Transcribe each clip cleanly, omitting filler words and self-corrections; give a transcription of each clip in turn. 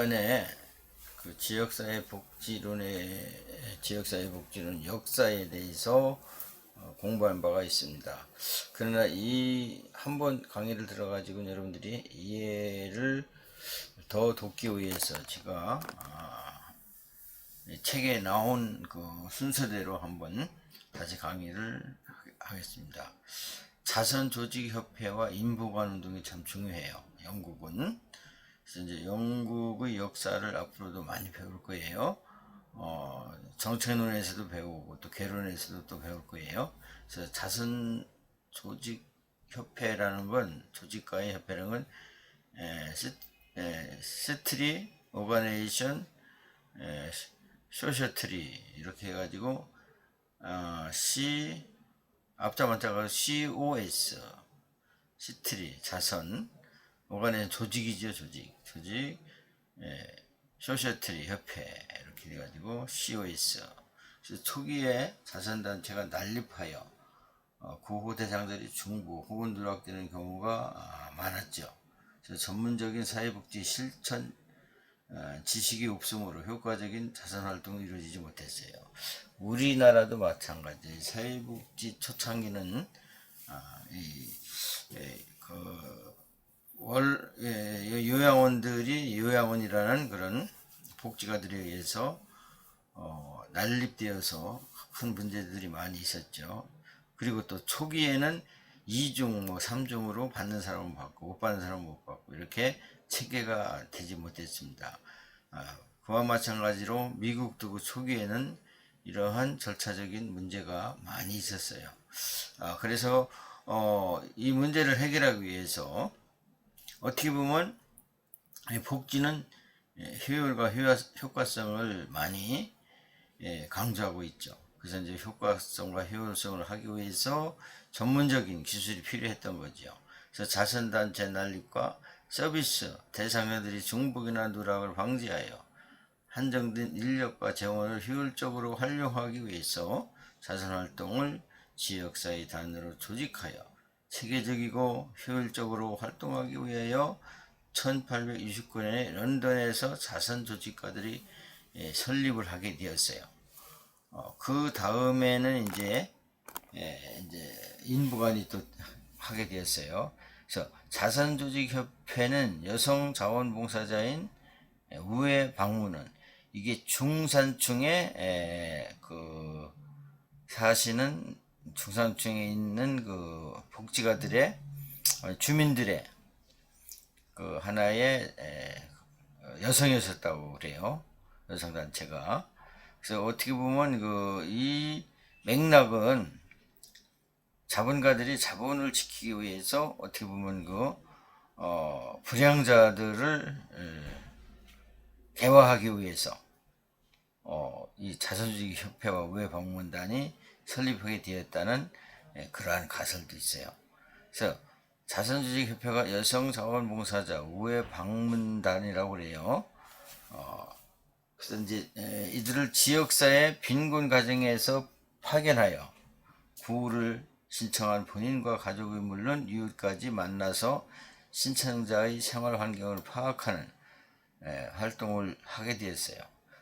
이번에 그 지역사회 복지론 역사에 대해서 공부한 바가 있습니다. 그러나 이 한번 강의를 들어가지고 여러분들이 이해를 더 돕기 위해서 제가 책에 나온 그 순서대로 한번 다시 강의를 하겠습니다. 자선조직협회와 인보관운동이 참 중요해요. 영국은. 그래서 이제 영국의 역사를 앞으로도 많이 배울 거예요. 정책론에서도 배우고 또 개론에서도 또 배울 거예요. 그래서 자선조직협회라는 건, 조직가의 협회라는 건 스트리 오가네이션 소셜트리 이렇게 해가지고 앞자 만자가 COS 스트리 자선 오가네이션 조직이죠. 조직 소셜트리 협회 이렇게 돼가지고 COS. 그래서 초기에 자선단체가 난립하여 구호 대상들이 중부 혹은 누락되는 경우가 많았죠. 그래서 전문적인 사회복지 실천 지식이 없으므로 효과적인 자선활동이 이루어지지 못했어요. 우리나라도 마찬가지. 사회복지 초창기는 요양원들이 요양원이라는 그런 복지가들에 의해서 난립되어서 큰 문제들이 많이 있었죠. 그리고 또 초기에는 2중, 3중으로 받는 사람은 받고 못 받는 사람은 못 받고 이렇게 체계가 되지 못했습니다. 그와 마찬가지로 미국도 그 초기에는 이러한 절차적인 문제가 많이 있었어요. 그래서 이 문제를 해결하기 위해서 어떻게 보면 복지는 효율과 효과성을 많이 강조하고 있죠. 그래서 이제 효과성과 효율성을 하기 위해서 전문적인 기술이 필요했던 거죠. 그래서 자선단체 난립과 서비스 대상자들이 중복이나 누락을 방지하여 한정된 인력과 재원을 효율적으로 활용하기 위해서 자선활동을 지역사회 단위로 조직하여 체계적이고 효율적으로 활동하기 위하여 1829년에 런던에서 자선조직가들이 설립을 하게 되었어요. 그 다음에는 이제 인부관이 또 하게 되었어요. 그래서 자선조직협회는 여성자원봉사자인 우회 방문은 이게 중산층에 사시는 중산층에 있는 그 복지가들의 주민들의 그 하나의 여성이었었다고 그래요. 여성단체가. 그래서 어떻게 보면 이 맥락은 자본가들이 자본을 지키기 위해서 어떻게 보면 불량자들을 대화하기 위해서 이 자선조직협회와 우회방문단이 설립하게 되었다는 그러한 가설도 있어요. 그래서 자선조직협회가 여성자원봉사자 우회방문단이라고 그래요. 그래서 이제 이들을 지역사회 빈곤 가정에서 파견하여 구호를 신청한 본인과 가족이 물론 이웃까지 만나서 신청자의 생활 환경을 파악하는 활동을 하게 되었어요.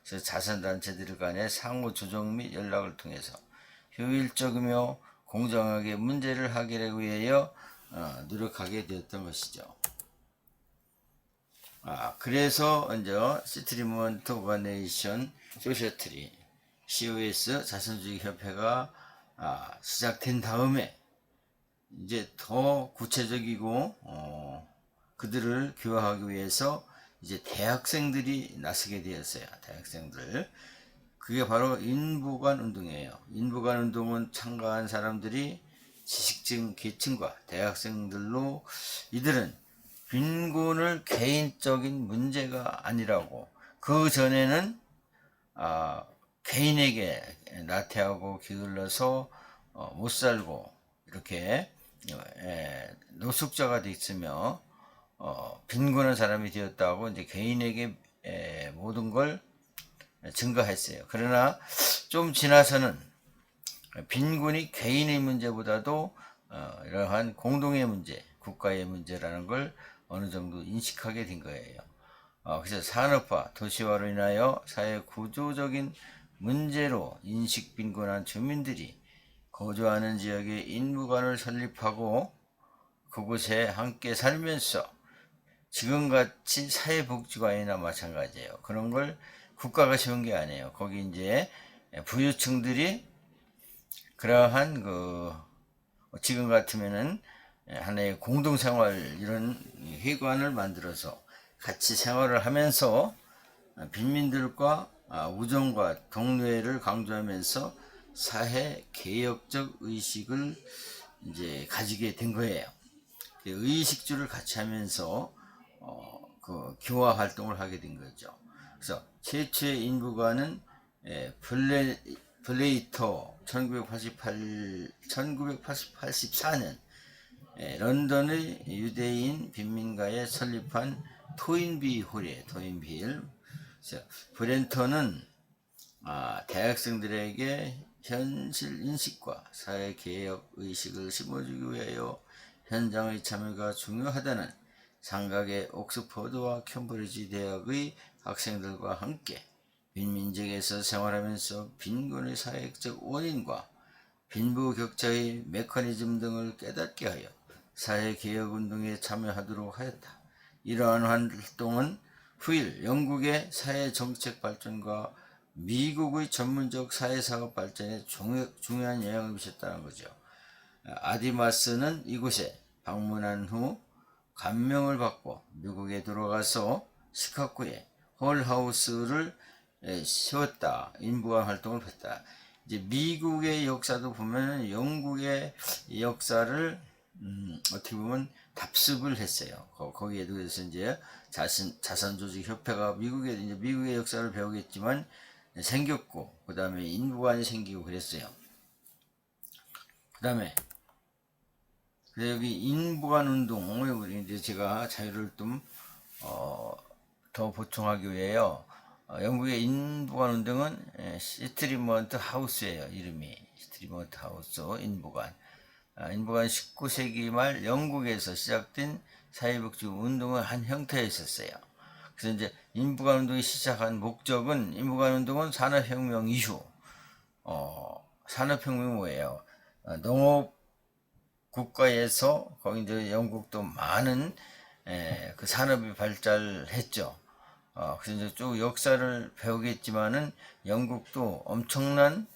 그래서 자선단체들 간의 상호 조정 및 연락을 통해서 효율적이며 공정하게 문제를 해결하기 위하여 노력하게 되었던 것이죠. 그래서 이제 스트리먼트 오가네이션 소셜트리 COS 자선조직협회가 시작된 다음에 이제 더 구체적이고 그들을 교화하기 위해서 이제 대학생들이 나서게 되었어요. 대학생들. 그게 바로 인부관 운동이에요. 인부관 운동은 참가한 사람들이 지식층 계층과 대학생들로 이들은 빈곤을 개인적인 문제가 아니라고 그 전에는 개인에게 나태하고 기울어서 못 살고 이렇게 노숙자가 됐으며 빈곤한 사람이 되었다고 이제 개인에게 모든 걸 증거했어요. 그러나 좀 지나서는 빈곤이 개인의 문제보다도 이러한 공동의 문제, 국가의 문제라는 걸 어느 정도 인식하게 된 거예요. 그래서 산업화, 도시화로 인하여 사회 구조적인 문제로 인식 빈곤한 주민들이 거주하는 지역에 인부관을 설립하고 그곳에 함께 살면서 지금같이 사회복지관이나 마찬가지예요. 그런 걸 국가가 세운 게 아니에요. 거기 이제 부유층들이 그러한 지금 같으면은 하나의 공동생활 이런 회관을 만들어서 같이 생활을 하면서 빈민들과 우정과 동료애를 강조하면서 사회 개혁적 의식을 이제 가지게 된 거예요. 의식주를 같이 하면서 그 교화 활동을 하게 된 거죠. 그래서 최초의 인부관은 블레이터 1984년 런던의 유대인 빈민가에 설립한 토인비 홀이에요. 토인비 홀. 브렌턴은 대학생들에게 현실 인식과 사회 개혁 의식을 심어주기 위하여 현장의 참여가 중요하다는 상각의 옥스퍼드와 캠브리지 대학의 학생들과 함께 빈민지역에서 생활하면서 빈곤의 사회적 원인과 빈부격차의 메커니즘 등을 깨닫게 하여 사회개혁운동에 참여하도록 하였다. 이러한 활동은 후일 영국의 사회정책 발전과 미국의 전문적 사회사업 발전에 중요한 영향을 미쳤다는 거죠. 아디마스는 이곳에 방문한 후 감명을 받고 미국에 들어가서 시카고에 홀하우스를 세웠다. 인부관 활동을 했다. 이제 미국의 역사도 보면 영국의 역사를 어떻게 보면 답습을 했어요. 거기에도 그래서 이제 자선조직협회가 미국의 역사를 배우겠지만 생겼고, 그 다음에 인부관이 생기고 그랬어요. 그 다음에 여기 인부관 운동, 이제 제가 자료를 좀 더 보충하기 위해요. 영국의 인부관 운동은 시트리먼트 하우스예요. 이름이 시트리먼트 하우스 인부관. 인부관 19세기 말 영국에서 시작된 사회복지 운동의 한 형태였었어요. 그래서 이제 인부관 운동이 시작한 목적은, 인부관 운동은 산업혁명 이후 산업혁명이 뭐예요? 농업 국가에서 거기 이제 영국도 많은 그 산업이 발달했죠. 그래서 이제 쭉 역사를 배우겠지만은 영국도 엄청난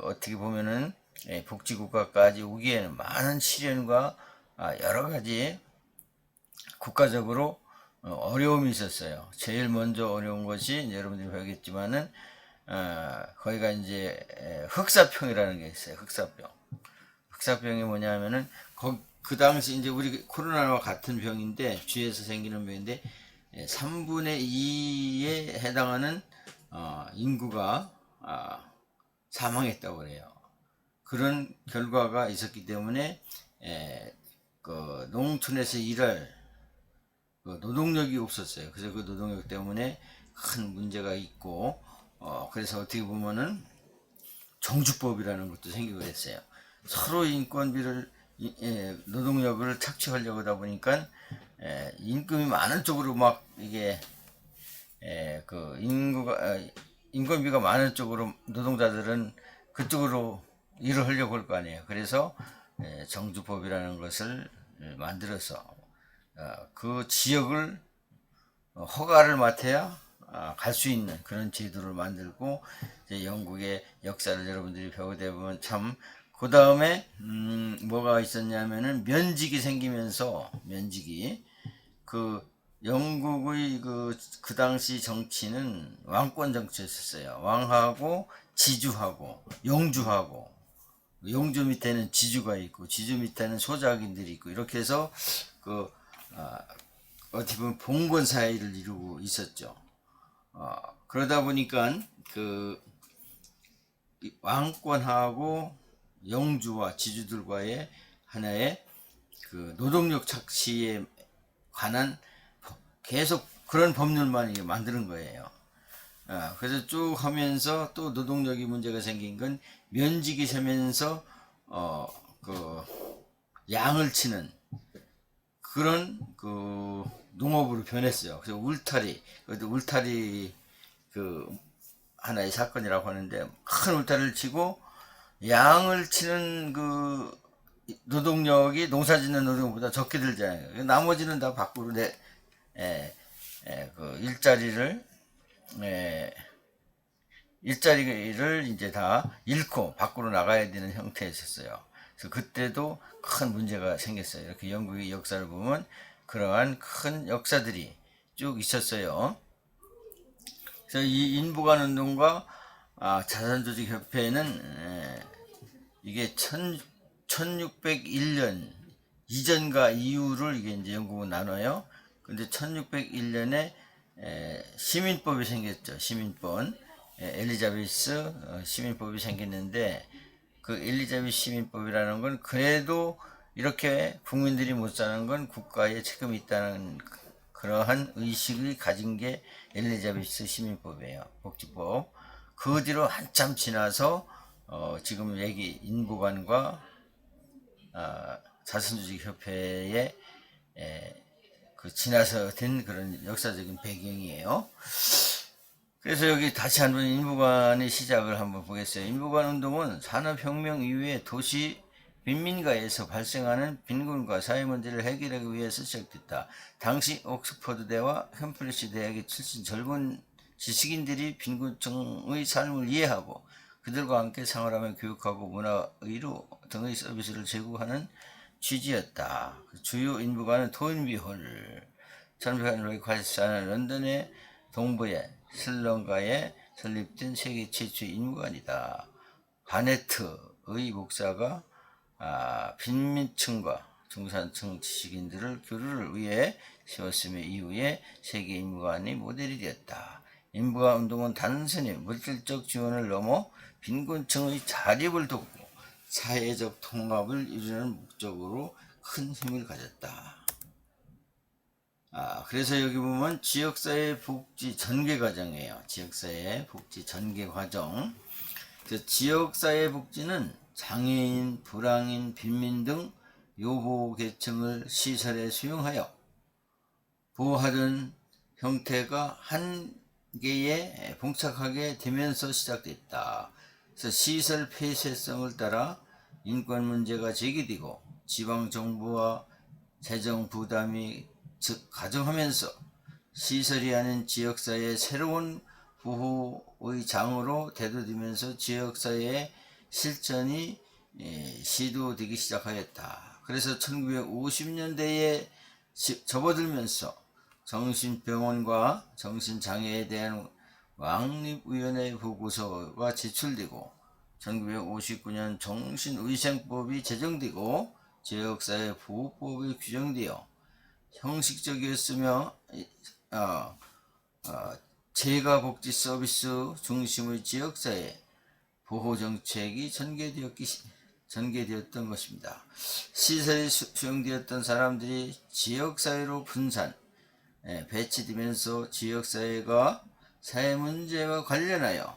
어떻게 보면은 복지국가까지 오기에는 많은 시련과 여러 가지 국가적으로 어려움이 있었어요. 제일 먼저 어려운 것이 여러분들이 배우겠지만은 거기가 이제 흑사병이라는 게 있어요. 흑사병이 뭐냐면은 그 당시 이제 우리 코로나와 같은 병인데, 쥐에서 생기는 병인데 3분의 2에 해당하는 인구가 사망했다고 그래요. 그런 결과가 있었기 때문에 그 농촌에서 일할 노동력이 없었어요. 그래서 그 노동력 때문에 큰 문제가 있고, 그래서 어떻게 보면은 정주법이라는 것도 생기고 그랬어요. 서로 인건비를 노동력을 착취하려고 하다 보니까 임금이 많은 쪽으로 막 이게 인건비가 많은 쪽으로 노동자들은 그쪽으로 일을 하려고 할 거 아니에요. 그래서 정주법이라는 것을 만들어서 그 지역을 허가를 맡아야 갈 수 있는 그런 제도를 만들고, 이제 영국의 역사를 여러분들이 배우다 보면 참, 그 다음에 뭐가 있었냐면은 면직이 생기면서, 영국의 그 당시 정치는 왕권 정치였었어요. 왕하고 지주하고 영주하고, 영주 밑에는 지주가 있고 지주 밑에는 소작인들이 있고, 이렇게 해서 어떻게 보면 봉건 사회를 이루고 있었죠. 그러다 보니까 왕권하고 영주와 지주들과의 하나의 노동력 착취에 관한 계속 그런 법률만 만드는 거예요. 그래서 쭉 하면서 또 노동력이 문제가 생긴 건 면직이 세면서 양을 치는 그런 농업으로 변했어요. 그래서 울타리, 그것도 울타리 그 하나의 사건이라고 하는데, 큰 울타리를 치고 양을 치는 그 노동력이 농사 짓는 노동보다 적게 들잖아요. 나머지는 다 밖으로 그 일자리를 이제 다 잃고 밖으로 나가야 되는 형태였었어요. 그래서 그때도 큰 문제가 생겼어요. 이렇게 영국의 역사를 보면 그러한 큰 역사들이 쭉 있었어요. 그래서 이 인부관 운동과 자선조직협회는 이게 1601년 이전과 이후를 이게 이제 영국은 나눠요. 근데 1601년에 시민법이 생겼죠. 시민법. 엘리자베스 시민법이 생겼는데, 그 엘리자베스 시민법이라는 건 그래도 이렇게 국민들이 못 사는 건 국가에 책임이 있다는 그러한 의식을 가진 게 엘리자베스 시민법이에요. 복지법. 그 뒤로 한참 지나서 지금 여기 인구관과 자선조직협회에 그 지나서 된 그런 역사적인 배경이에요. 그래서 여기 다시 한번 인부관의 시작을 한번 보겠어요. 인부관 운동은 산업혁명 이후에 도시 빈민가에서 발생하는 빈곤과 사회 문제를 해결하기 위해서 시작됐다. 당시 옥스퍼드대와 캠프리시 대학의 출신 젊은 지식인들이 빈곤층의 삶을 이해하고 그들과 함께 생활하며 교육하고 문화의료 등의 서비스를 제공하는 취지였다. 주요 인부관은 토인비 홀, 1884년 런던의 동부에 슬럼가에 설립된 세계 최초의 인부관이다. 바네트의 목사가 빈민층과 중산층 지식인들을 교류를 위해 세웠으며 이후에 세계 인부관이 모델이 되었다. 인부관 운동은 단순히 물질적 지원을 넘어 빈곤층의 자립을 돕고 사회적 통합을 이루는 목적으로 큰 힘을 가졌다. 그래서 여기 보면 지역사회 복지 전개 과정이에요. 지역사회 복지 전개 과정. 지역사회 복지는 장애인, 불황인, 빈민 등 요보계층을 시설에 수용하여 보호하던 형태가 한계에 봉착하게 되면서 시작됐다. 그래서 시설 폐쇄성을 따라 인권 문제가 제기되고 지방정부와 재정 부담이 가중하면서 시설이 아닌 지역사회의 새로운 보호의 장으로 대두되면서 지역사회의 실천이 시도되기 시작하였다. 그래서 1950년대에 접어들면서 정신병원과 정신장애에 대한 왕립위원회 보고서가 제출되고 1959년 정신의생법이 제정되고 지역사회 보호법이 규정되어 형식적이었으며 재가복지 서비스 중심의 지역사회 보호정책이 전개되었던 것입니다. 시설이 수용되었던 사람들이 지역사회로 분산, 배치되면서 지역사회가 사회문제와 관련하여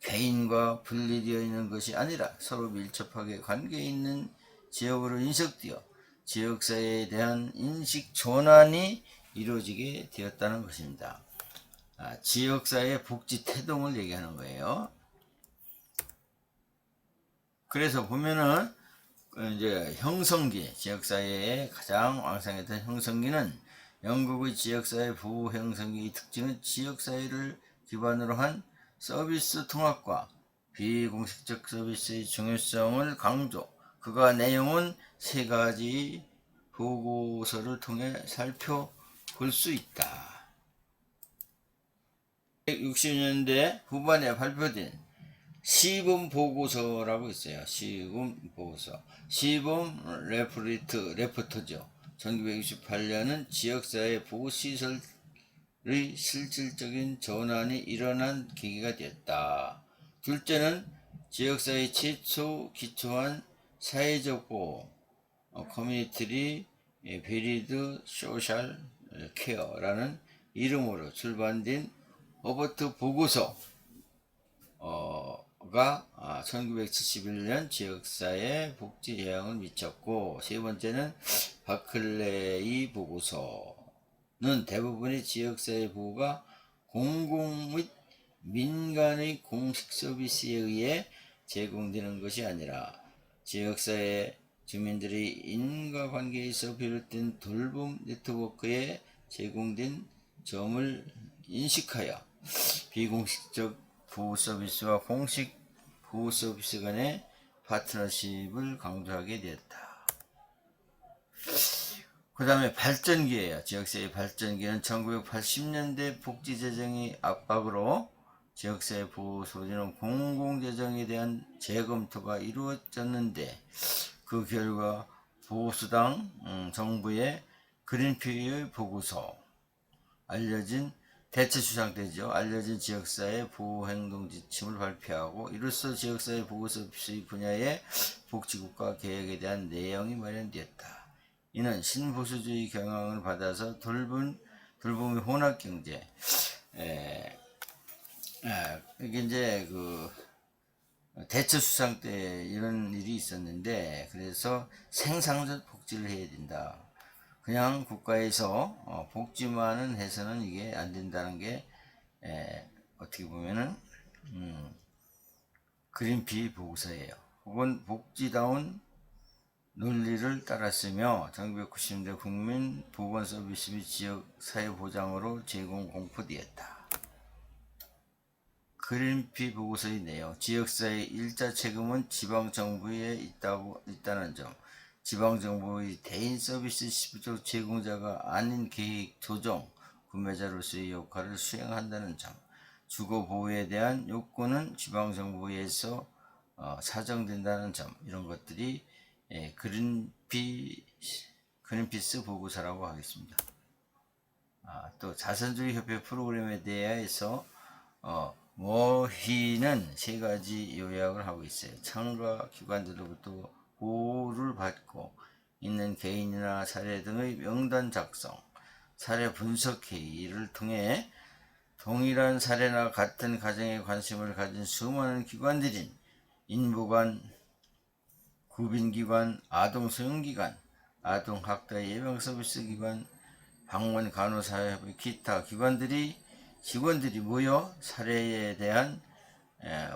개인과 분리되어 있는 것이 아니라 서로 밀접하게 관계 있는 지역으로 인식되어 지역사회에 대한 인식 전환이 이루어지게 되었다는 것입니다. 지역사회 복지 태동을 얘기하는 거예요. 그래서 보면은 이제 형성기, 지역사회의 가장 왕성했던 형성기는 영국의 지역사회 보호 형성기의 특징은 지역사회를 기반으로 한 서비스 통합과 비공식적 서비스의 중요성을 강조. 그가 내용은 세 가지 보고서를 통해 살펴볼 수 있다. 1960년대 후반에 발표된 시범 보고서라고 있어요. 시범 보고서. 시범 레포트죠. 1968년은 지역사회 보호시설의 실질적인 전환이 일어난 계기가 되었다. 둘째는 지역사회 최초 기초한 사회적 보호, 커뮤니티 베리드 소셜 케어라는 이름으로 출간된 허버트 보고서가 1971년 지역사회 복지에 영향을 미쳤고, 세 번째는 바클레이 보고서는 대부분의 지역사회 보호가 공공 및 민간의 공식 서비스에 의해 제공되는 것이 아니라 지역사회 주민들의 인과관계에서 비롯된 돌봄 네트워크에 제공된 점을 인식하여 비공식적 보호 서비스와 공식 보호 서비스 간의 파트너십을 강조하게 되었다. 그 다음에 발전기예요. 지역사회 발전기는 1980년대 복지재정의 압박으로 지역사회 보호 소지는 공공재정에 대한 재검토가 이루어졌는데 그 결과 보수당 정부의 그린피의 보고서 알려진 대체수상 때죠. 알려진 지역사회 보호행동 지침을 발표하고 이로써 지역사회 보호 서비스 분야의 복지국가 계획에 대한 내용이 마련되었다. 이는 신보수주의 경향을 받아서 돌봄의 혼합경제, 이게 이제 그 대처수상 때 이런 일이 있었는데, 그래서 생산적 복지를 해야 된다. 그냥 국가에서 복지만은 해서는 이게 안 된다는 게 어떻게 보면은 그린피 보고서예요. 혹은 복지다운 논리를 따랐으며 1990년대 국민 보건 서비스 및 지역 사회 보장으로 제공 공포되었다. 그린피 보고서의 내용, 지역사회 1차 책임은 지방정부에 있다는 점, 지방정부의 대인 서비스 시부적 제공자가 아닌 계획, 조정, 구매자로서의 역할을 수행한다는 점, 주거보호에 대한 요건은 지방정부에서 사정된다는 점, 이런 것들이 그린피스 보고서라고 하겠습니다. 또 자선주의 협회 프로그램에 대해서 모희는 세 가지 요약을 하고 있어요. 참가 기관들로부터 보호를 받고 있는 개인이나 사례 등의 명단 작성, 사례 분석 회의를 통해 동일한 사례나 같은 가정에 관심을 가진 수많은 기관들인 인보관, 구빈기관, 아동수용기관, 아동학대 예방서비스기관, 방문간호사협회 기타 직원들이 모여 사례에 대한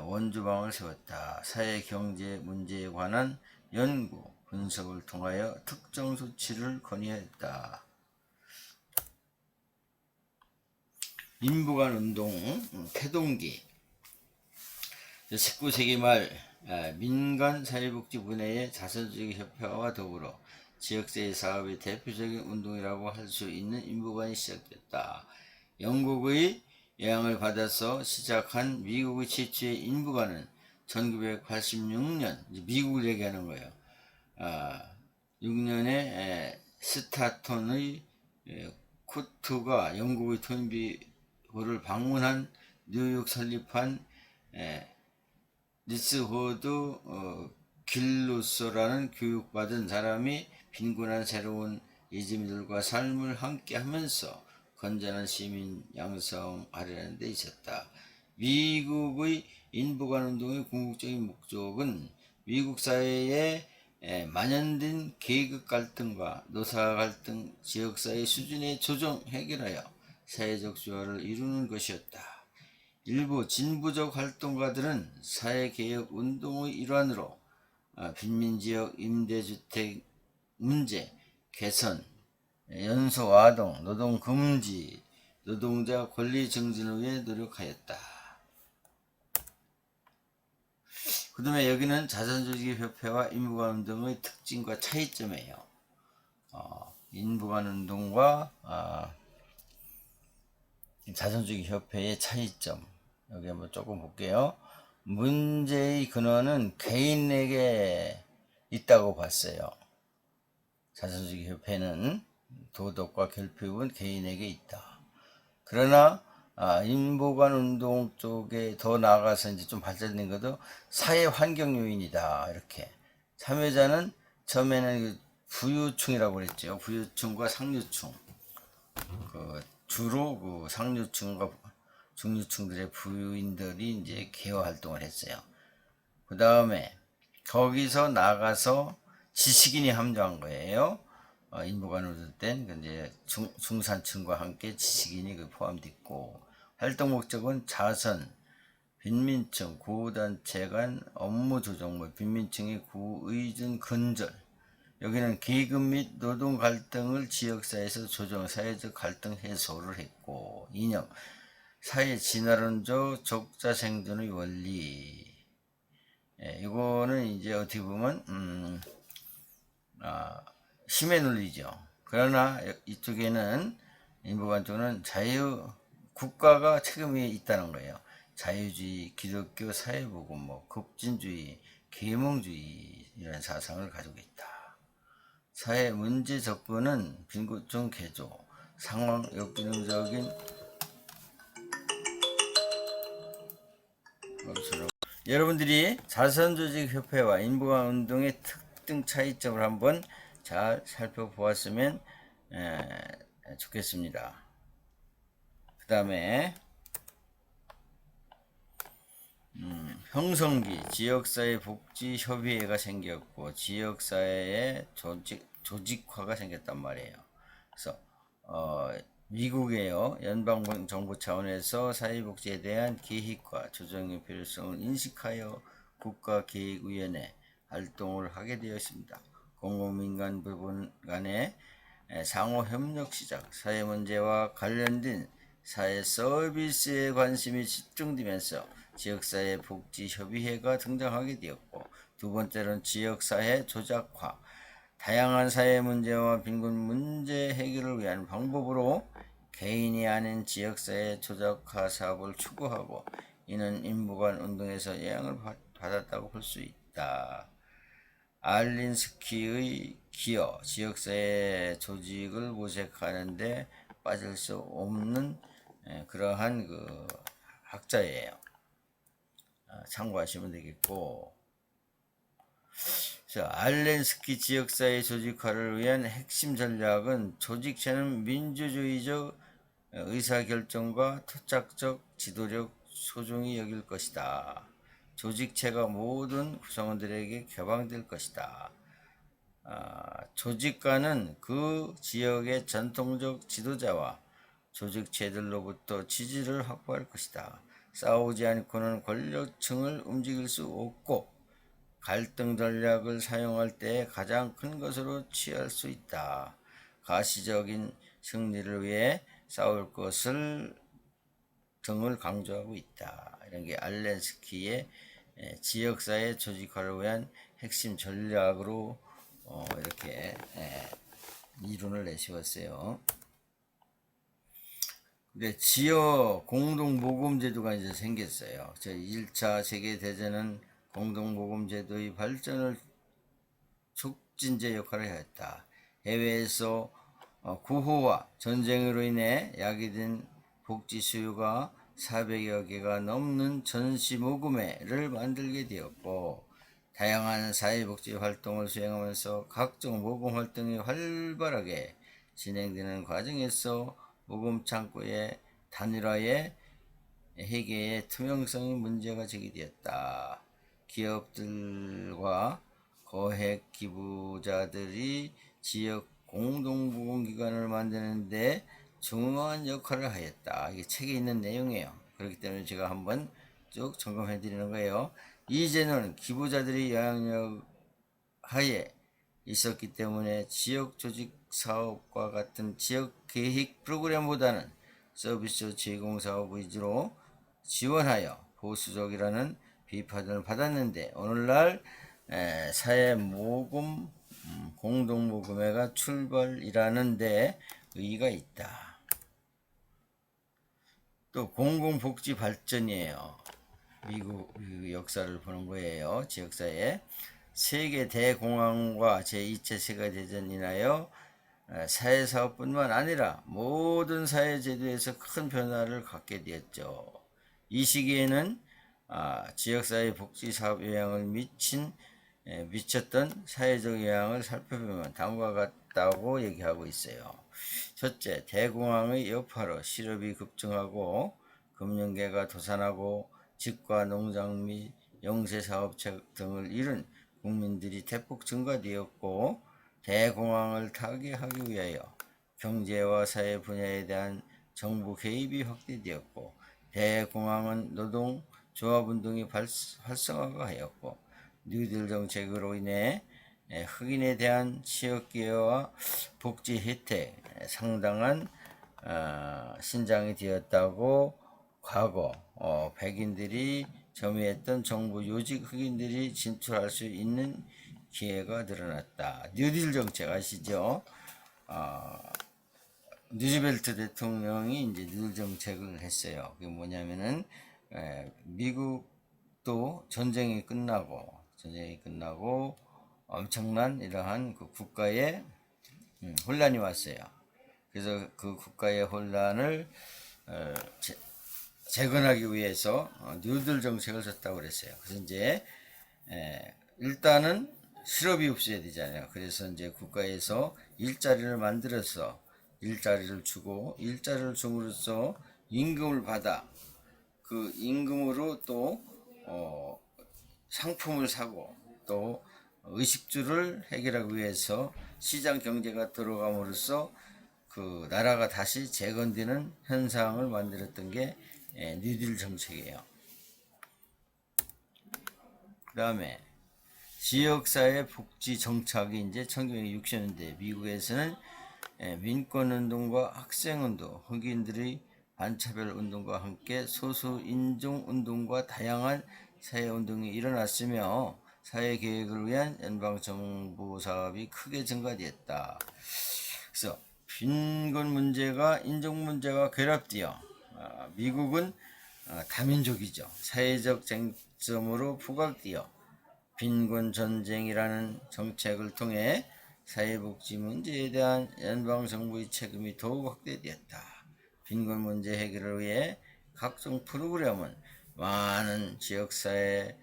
원주방을 세웠다. 사회경제 문제에 관한 연구, 분석을 통하여 특정 조치를 건의했다. 인부간 운동 태동기 19세기 말 민간 사회복지 분야의 자선주의 협회와 더불어 지역사회 사업의 대표적인 운동이라고 할 수 있는 인부관이 시작됐다. 영국의 영향을 받아서 시작한 미국의 최초의 인부관은 1986년, 미국을 얘기하는 거예요. 6년에 스타톤의 코트가 영국의 토인비호를 방문한 뉴욕 설립한 리스호드 길루소라는 교육받은 사람이 빈곤한 새로운 예지민들과 삶을 함께하면서 건전한 시민 양성하려는 데 있었다. 미국의 인부관 운동의 궁극적인 목적은 미국 사회에 만연된 계급 갈등과 노사 갈등, 지역사회 수준의 조정 해결하여 사회적 조화를 이루는 것이었다. 일부 진보적 활동가들은 사회개혁 운동의 일환으로 빈민지역 임대주택 문제 개선, 연소 아동, 노동 금지, 노동자 권리 증진을 위해 노력하였다. 그 다음에 여기는 자선주의 협회와 인부관 운동의 특징과 차이점이에요. 인부관 운동과 자선주의 협회의 차이점. 여기 한번 조금 볼게요. 문제의 근원은 개인에게 있다고 봤어요. 자선주의 협회는 도덕과 결핍은 개인에게 있다. 그러나 인보관 운동 쪽에 더 나아가서 이제 좀 발전된 것도 사회 환경 요인이다. 이렇게 참여자는 처음에는 부유층이라고 그랬죠. 부유층과 상류층. 주로 그 상류층과 중류층들의 부유인들이 이제 개화 활동을 했어요. 그 다음에 거기서 나가서 지식인이 합류한 거예요. 인부가 노릇된 이제 중산층과 함께 지식인이 포함되어 있고, 활동 목적은 자선, 빈민층, 구단체 간 업무 조정, 빈민층의 구의준 근절, 여기는 계급 및 노동 갈등을 지역사회에서 조정, 사회적 갈등 해소를 했고, 이념, 사회 진화론적 적자 생존의 원리. 이거는 이제 어떻게 보면 힘의 논리죠. 그러나 이쪽에는 인부관 쪽은 국가가 책임이 있다는 거예요. 자유주의, 기독교, 사회보건, 급진주의, 계몽주의 이런 사상을 가지고 있다. 사회 문제 접근은 빈곤층 개조, 상황 역부정적인 여러분들이 자선조직협회와 인부관운동의 특징 차이점을 한번 잘 살펴보았으면 좋겠습니다. 그 다음에 형성기 지역사회 복지협의회가 생겼고 지역사회의 조직화가 생겼단 말이에요. 그래서 미국에요, 연방정부 차원에서 사회복지에 대한 계획과 조정의 필요성을 인식하여 국가계획위원회 활동을 하게 되었습니다. 공공민간 부분 간의 상호협력 시작, 사회문제와 관련된 사회 서비스에 관심이 집중되면서 지역사회 복지협의회가 등장하게 되었고, 두 번째로는 지역사회 조작화, 다양한 사회 문제와 빈곤 문제 해결을 위한 방법으로 개인이 아닌 지역사회 조작화 사업을 추구하고, 이는 인부관 운동에서 영향을 받았다고 볼 수 있다. 알린스키의 기여, 지역사회 조직을 모색하는 데 빠질 수 없는 그러한 학자예요. 참고하시면 되겠고, 알렌스키 지역사회 조직화를 위한 핵심 전략은 조직체는 민주주의적 의사결정과 토착적 지도력 소중히 여길 것이다. 조직체가 모든 구성원들에게 개방될 것이다. 조직가는 그 지역의 전통적 지도자와 조직체들로부터 지지를 확보할 것이다. 싸우지 않고는 권력층을 움직일 수 없고 갈등 전략을 사용할 때 가장 큰 것으로 취할 수 있다. 가시적인 승리를 위해 싸울 것을 등을 강조하고 있다. 이런 게 알렌스키의 지역사회 조직화를 위한 핵심 전략으로 이렇게 이론을 내세웠어요. 근데 지역 공동모금제도가 이제 생겼어요. 저 1차 세계대전은 공동모금제도의 발전을 촉진제 역할을 하였다. 해외에서 구호와 전쟁으로 인해 야기된 복지 수요가 400여 개가 넘는 전시모금회를 만들게 되었고, 다양한 사회복지 활동을 수행하면서 각종 모금 활동이 활발하게 진행되는 과정에서 모금 창구의 단일화에 회계의 투명성의 문제가 제기되었다. 기업들과 거액 기부자들이 지역 공동모금기관을 만드는 데 중요한 역할을 하였다. 이게 책에 있는 내용이에요. 그렇기 때문에 제가 한번 쭉 점검해 드리는 거예요. 이제는 기부자들이 영향력 하에 있었기 때문에 지역 조직 사업과 같은 지역 계획 프로그램보다는 서비스 제공 사업 위주로 지원하여 보수적이라는 비판을 받았는데, 오늘날 사회 모금 공동모금회가 출발이라는 데 의의가 있다. 또 공공복지 발전이에요. 미국 역사를 보는 거예요. 지역사회 세계 대공황과 제2차 세계대전 인하여 사회사업뿐만 아니라 모든 사회제도에서 큰 변화를 갖게 되었죠. 이 시기에는 지역사회 복지사업 영향을 미쳤던 사회적 영향을 살펴보면 다음과 같다고 얘기하고 있어요. 첫째, 대공황의 여파로 실업이 급증하고 금융계가 도산하고 직과 농장 및 영세사업 등을 잃은 국민들이 대폭 증가되었고, 대공황을 타개하기 위하여 경제와 사회 분야에 대한 정부 개입이 확대되었고, 대공황은 노동 조합운동이 활성화가 하였고, 뉴딜 정책으로 인해 흑인에 대한 취업기회와 복지 혜택 상당한 신장이 되었다고. 과거 백인들이 점유했던 정부 요직 흑인들이 진출할 수 있는 기회가 늘어났다. 뉴딜 정책 아시죠? 루즈벨트 대통령이 이제 뉴딜 정책을 했어요. 그게 뭐냐면은 미국도 전쟁이 끝나고 엄청난 이러한 그 국가에 혼란이 왔어요. 그래서 그 국가의 혼란을 재건하기 위해서 뉴딜 정책을 썼다고 그랬어요. 그래서 이제 일단은 실업이 없어야 되잖아요. 그래서 이제 국가에서 일자리를 만들어서 일자리를 주고, 일자리를 줌으로써 임금을 받아 그 임금으로 또 상품을 사고, 또 의식주를 해결하기 위해서 시장 경제가 들어감으로써 그 나라가 다시 재건되는 현상을 만들었던 게 뉴딜 정책이에요. 그 다음에 지역사회 복지 정착이 이제 1960년대 미국에서는 민권운동과 학생운동, 흑인들의 반차별 운동과 함께 소수 인종운동과 다양한 사회운동이 일어났으며 사회개혁을 위한 연방정부 사업이 크게 증가되었다. 그래서 빈곤 문제가 인종 문제가 결합되어 미국은 다민족이죠. 사회적 쟁점으로 부각되어 빈곤 전쟁이라는 정책을 통해 사회복지 문제에 대한 연방정부의 책임이 더욱 확대되었다. 빈곤 문제 해결을 위해 각종 프로그램은 많은 지역사회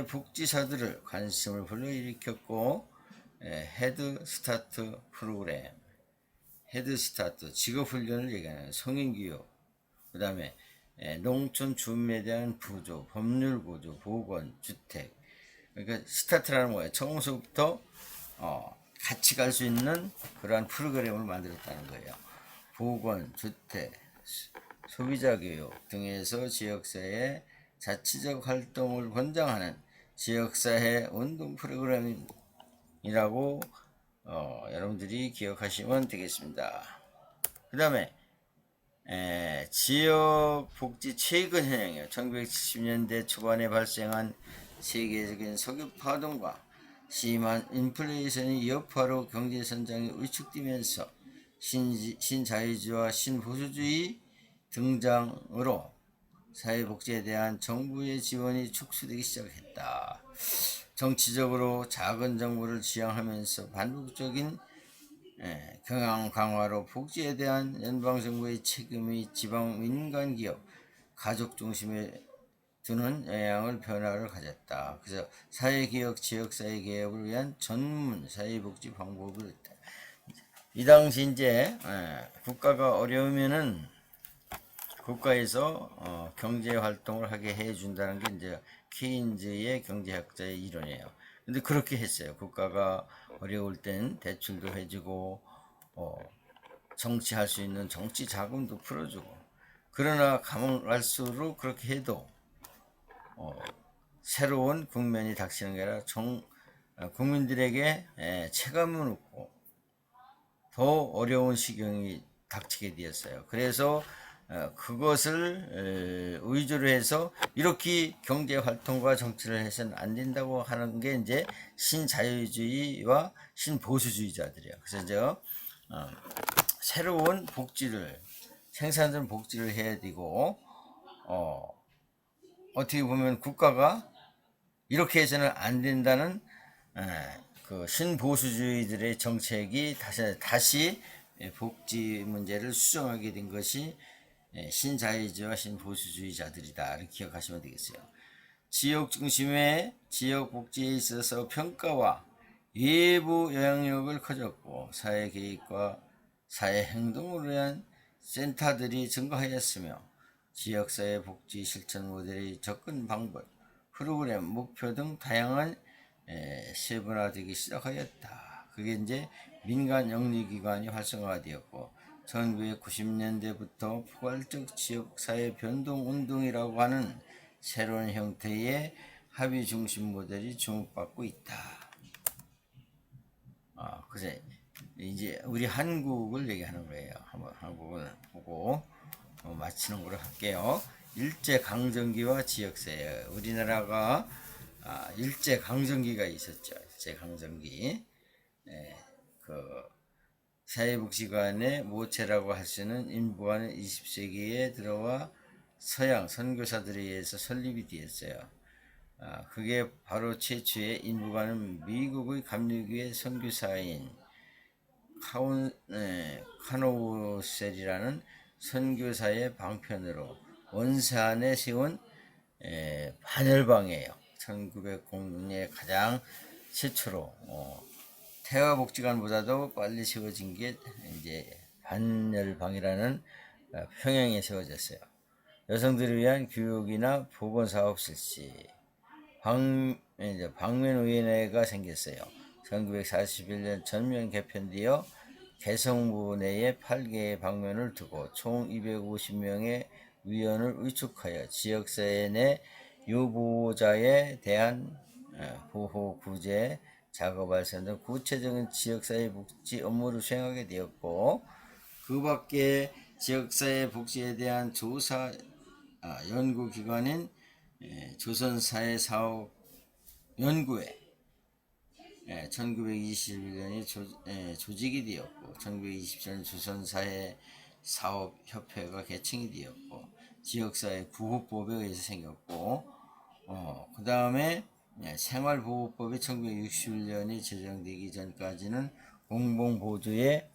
복지사들을 관심을 불러일으켰고, 헤드스타트 프로그램, 헤드스타트 직업훈련을 얘기하는 성인교육, 그 다음에 농촌 주민에 대한 부조, 법률 구조, 보건, 주택. 그러니까 스타트라는 거예요. 처음부터 같이 갈 수 있는 그러한 프로그램을 만들었다는 거예요. 보건, 주택, 소비자 교육 등에서 지역사회 자치적 활동을 권장하는 지역사회 운동 프로그램이라고 여러분들이 기억하시면 되겠습니다. 그 다음에 지역복지 최근 현황이요. 1970년대 초반에 발생한 세계적인 석유 파동과 심한 인플레이션의 여파로 경제 성장이 위축되면서 신자유주의와 신보수주의 등장으로 사회복지에 대한 정부의 지원이 축소되기 시작했다. 정치적으로 작은 정부를 지향하면서 반복적인 경영 강화로 복지에 대한 연방정부의 책임이 지방 민간기업, 가족 중심에 두는 영향을 변화를 가졌다. 그래서 사회개혁, 지역사회개혁을 위한 전문 사회복지 방법을 했다. 이 당시 이제 국가가 어려우면은 국가에서 경제 활동을 하게 해준다는 게 이제 케인즈의 경제학자의 이론이에요. 근데 그렇게 했어요. 국가가 어려울 땐 대출도 해주고 정치할 수 있는 정치 자금도 풀어주고. 그러나 가면 갈수록 그렇게 해도 새로운 국면이 닥치는 게 아니라 국민들에게 체감을 얻고 더 어려운 시경이 닥치게 되었어요. 그래서 그것을 의존을 해서 이렇게 경제활동과 정치를 해서는 안 된다고 하는 게 이제 신자유주의와 신보수주의자들이에요. 그래서 이제 새로운 복지를, 생산적 복지를 해야 되고, 어떻게 보면 국가가 이렇게 해서는 안 된다는 그 신보수주의들의 정책이 다시 복지 문제를 수정하게 된 것이 신자유주의와 신보수주의자들이다. 이렇게 기억하시면 되겠어요. 지역 중심의 지역 복지에 있어서 평가와 외부 영향력을 커졌고, 사회 계획과 사회 행동을 위한 센터들이 증가하였으며, 지역사회 복지 실천 모델의 접근 방법, 프로그램, 목표 등 다양한 세분화되기 시작하였다. 그게 이제 민간 영리기관이 활성화되었고 1990년대부터 포괄적 지역사회 변동운동이라고 하는 새로운 형태의 합의 중심 모델이 주목받고 있다. 그래 이제 우리 한국을 얘기하는 거예요. 한번 한국을 보고 마치는 걸로 할게요. 일제 강점기와 지역사회. 우리나라가 일제 강점기가 있었죠. 일제 강점기. 그 사회복지관의 모체라고 할 수 있는 인부관은 20세기에 들어와 서양 선교사들에 의해서 설립이 되었어요. 그게 바로 최초의 인부관은 미국의 감리교회 선교사인 카노셀이라는 선교사의 방편으로 원산에 세운 반열방이에요. 1900년에 가장 최초로 태화복지관보다도 빨리 세워진 게 이제 반열방이라는 평양에 세워졌어요. 여성들을 위한 교육이나 보건사업 실시, 방면위원회가 생겼어요. 1941년 전면 개편되어 개성부 내에 8개의 방면을 두고 총 250명의 위원을 위촉하여 지역사회 내 유보자에 대한 보호, 구제, 작업발전 등 구체적인 지역사회 복지 업무를 수행하게 되었고 그 밖에 지역사회 복지에 대한 조사 연구기관인 조선사회사업연구회 1921년에 조직이 되었고 1927년 조선사회사업협회가 개칭이 되었고 지역사회 구호법에 의해서 생겼고 그 다음에 생활보호법이 1961년에 제정되기 전까지는 공공보조의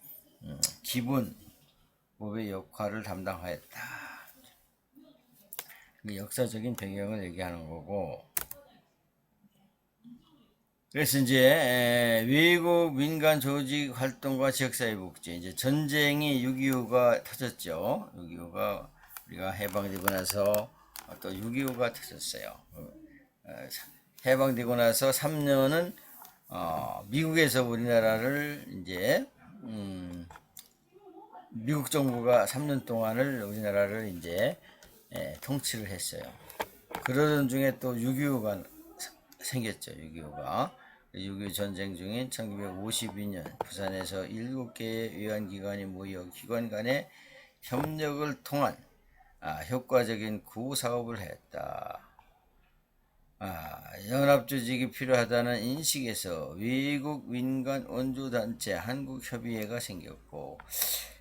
기본법의 역할을 담당하였다. 역사적인 배경을 얘기하는 거고 그래서 이제 외국 민간 조직 활동과 지역사회 복지 이제 전쟁이 6.25가 터졌죠. 6.25가 우리가 해방되고 나서 또 6.25가 터졌어요. 해방되고 나서 3년은 미국에서 우리나라를 이제 미국 정부가 3년 동안을 우리나라를 이제 통치를 했어요. 그러던 중에 또 6.25가 생겼죠. 6.25가 6.25 전쟁 중인 1952년 부산에서 7개의 외환기관이 모여 기관 간의 협력을 통한 효과적인 구호사업을 했다. 연합조직이 필요하다는 인식에서 외국 민간 원조단체 한국협의회가 생겼고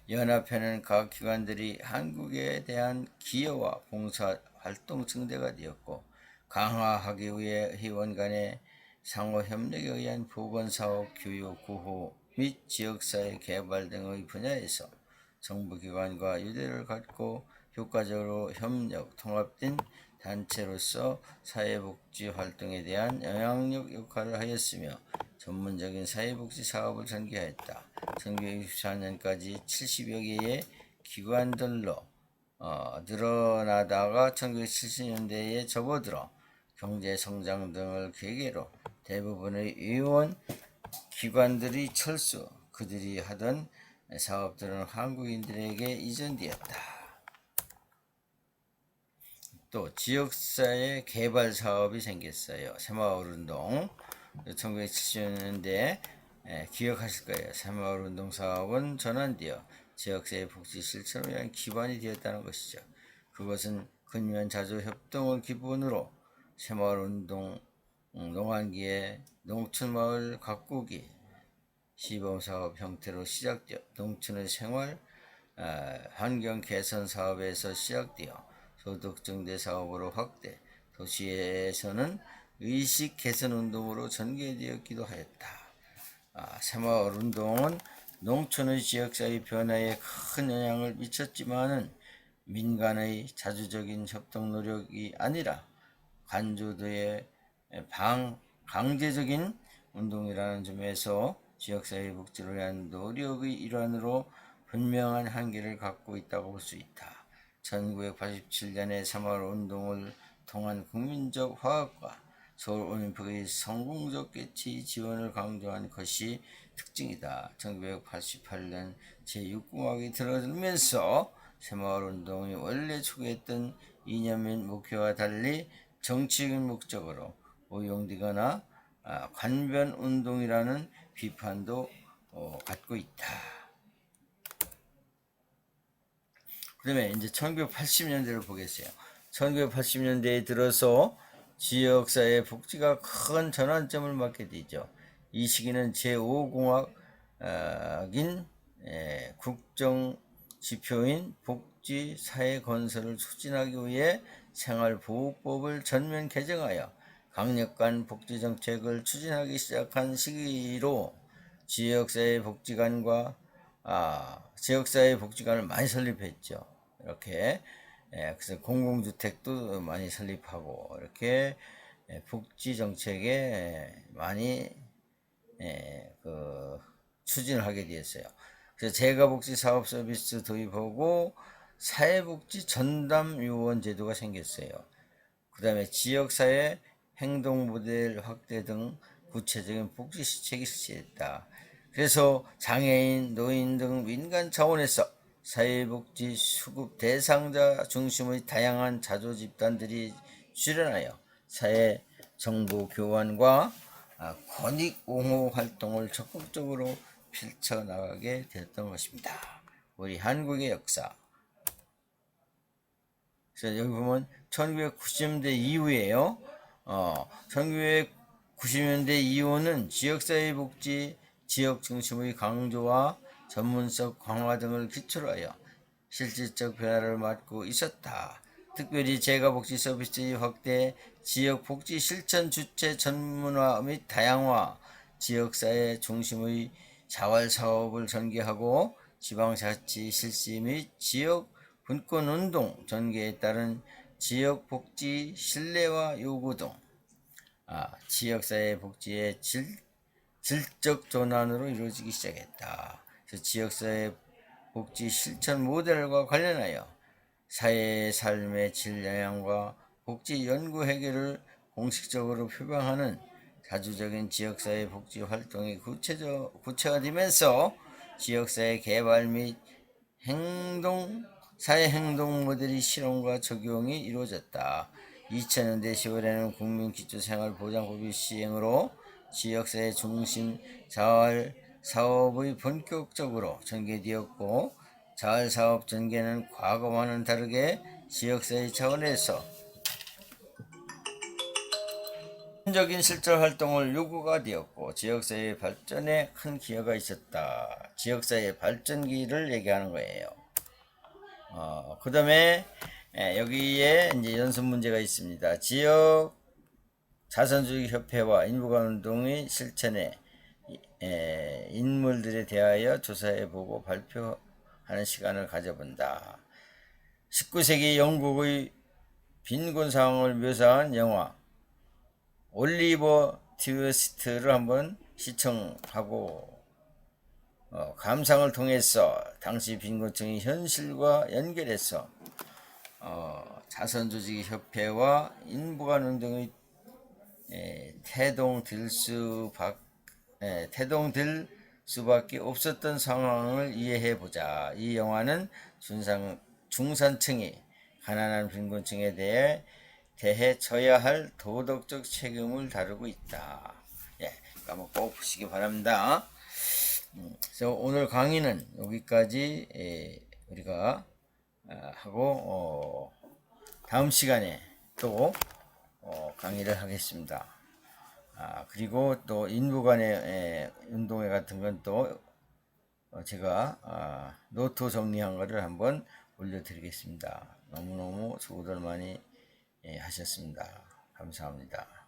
연합회는 각 기관들이 한국에 대한 기여와 봉사활동 증대가 되었고 강화하기 위해 회원 간의 상호협력에 의한 보건사업, 교육, 구호 및 지역사회 개발 등의 분야에서 정부기관과 유대를 갖고 효과적으로 협력, 통합된 단체로서 사회복지 활동에 대한 영향력 역할을 하였으며 전문적인 사회복지 사업을 전개하였다. 1964년까지 70여 개의 기관들로 늘어나다가 1970년대에 접어들어 경제성장 등을 계기로 대부분의 의원 기관들이 철수, 그들이 하던 사업들은 한국인들에게 이전되었다. 또 지역사회 개발 사업이 생겼어요. 새마을운동 1970년대 기억하실 거예요. 새마을운동 사업은 전환되어 지역사회 복지 실천을 위한 기반이 되었다는 것이죠. 그것은 근면 자주 협동을 기본으로 새마을운동 농한기에 농촌마을 가꾸기 시범사업 형태로 시작되어 농촌의 생활 환경 개선 사업에서 시작되어 소득 증대 사업으로 확대, 도시에서는 의식 개선 운동으로 전개되었기도 하였다. 새마을 운동은 농촌의 지역사회 변화에 큰 영향을 미쳤지만은 민간의 자주적인 협동 노력이 아니라 관조도의 강제적인 운동이라는 점에서 지역사회 복지를 위한 노력의 일환으로 분명한 한계를 갖고 있다고 볼 수 있다. 1987년에 새마을운동을 통한 국민적 화합과 서울올림픽의 성공적 개최 지원을 강조한 것이 특징이다. 1988년 제6공학이 들어들면서 새마을운동이 원래 추구했던 이념 및 목표와 달리 정치적인 목적으로 오용되거나 관변운동이라는 비판도 갖고 있다. 그다음에 이제 1980년대를 보겠어요. 1980년대에 들어서 지역사회 복지가 큰 전환점을 맞게 되죠. 이 시기는 제5공학인 국정지표인 복지사회 건설을 추진하기 위해 생활보호법을 전면 개정하여 강력한 복지정책을 추진하기 시작한 시기로 지역사회 복지관과 지역사회 복지관을 많이 설립했죠. 이렇게 그래서 공공주택도 많이 설립하고 이렇게 복지 정책에 많이 추진을 하게 되었어요. 그래서 재가복지 사업 서비스 도입하고 사회복지 전담요원 제도가 생겼어요. 그 다음에 지역사회 행동 모델 확대 등 구체적인 복지 시책이 실시했다. 그래서 장애인, 노인 등 민간 차원에서 사회복지 수급 대상자 중심의 다양한 자조 집단들이 출연하여 사회 정보 교환과 권익 옹호 활동을 적극적으로 펼쳐나가게 되었던 것입니다. 우리 한국의 역사. 그래서 여기 보면 1990년대 이후에요. 1990년대 이후는 지역사회 복지, 지역 중심의 강조와 전문성 강화 등을 기초로 하여 실질적 변화를 맞고 있었다. 특별히 재가복지 서비스의 확대, 지역복지 실천 주체 전문화 및 다양화, 지역사회 중심의 자활사업을 전개하고 지방자치 실시 및 지역 분권운동 전개에 따른 지역복지 신뢰화 요구 등 지역사회 복지의 질적 전환으로 이루어지기 시작했다. 그래서 지역사회 복지 실천 모델과 관련하여 사회의 삶의 질 영향과 복지 연구 해결을 공식적으로 표방하는 자주적인 지역사회 복지 활동이 구체화되면서 지역사회 개발 및 사회 행동 모델이 실험과 적용이 이루어졌다. 2000년대 10월에는 국민기초생활보장법이 시행으로 지역사회 중심 자활 사업의 본격적으로 전개되었고, 자활 사업 전개는 과거와는 다르게 지역사회 차원에서 적인 실천 활동을 요구가 되었고 지역사회 발전에 큰 기여가 있었다. 지역사회 발전기를 얘기하는 거예요. 그 다음에 여기에 이제 연습 문제가 있습니다. 지역 자선주의 협회와 인부관운동의 실천에 인물들에 대하여 조사해보고 발표하는 시간을 가져본다. 19세기 영국의 빈곤 상황을 묘사한 영화 올리버 트위스트를 한번 시청하고 감상을 통해서 당시 빈곤층의 현실과 연결해서 자선조직협회와 인부관운동의 태동될 수밖에 없었던 상황을 이해해보자. 이 영화는 중산층이 가난한 빈곤층에 대해 져야 할 도덕적 책임을 다루고 있다. 한번 꼭 보시기 바랍니다. 그래서 오늘 강의는 여기까지 우리가 하고 다음 시간에 또 강의를 하겠습니다. 그리고 또 인부간의 운동회 같은 건 또 제가 노트 정리한 거를 한번 올려드리겠습니다. 너무너무 수고들 많이 하셨습니다. 감사합니다.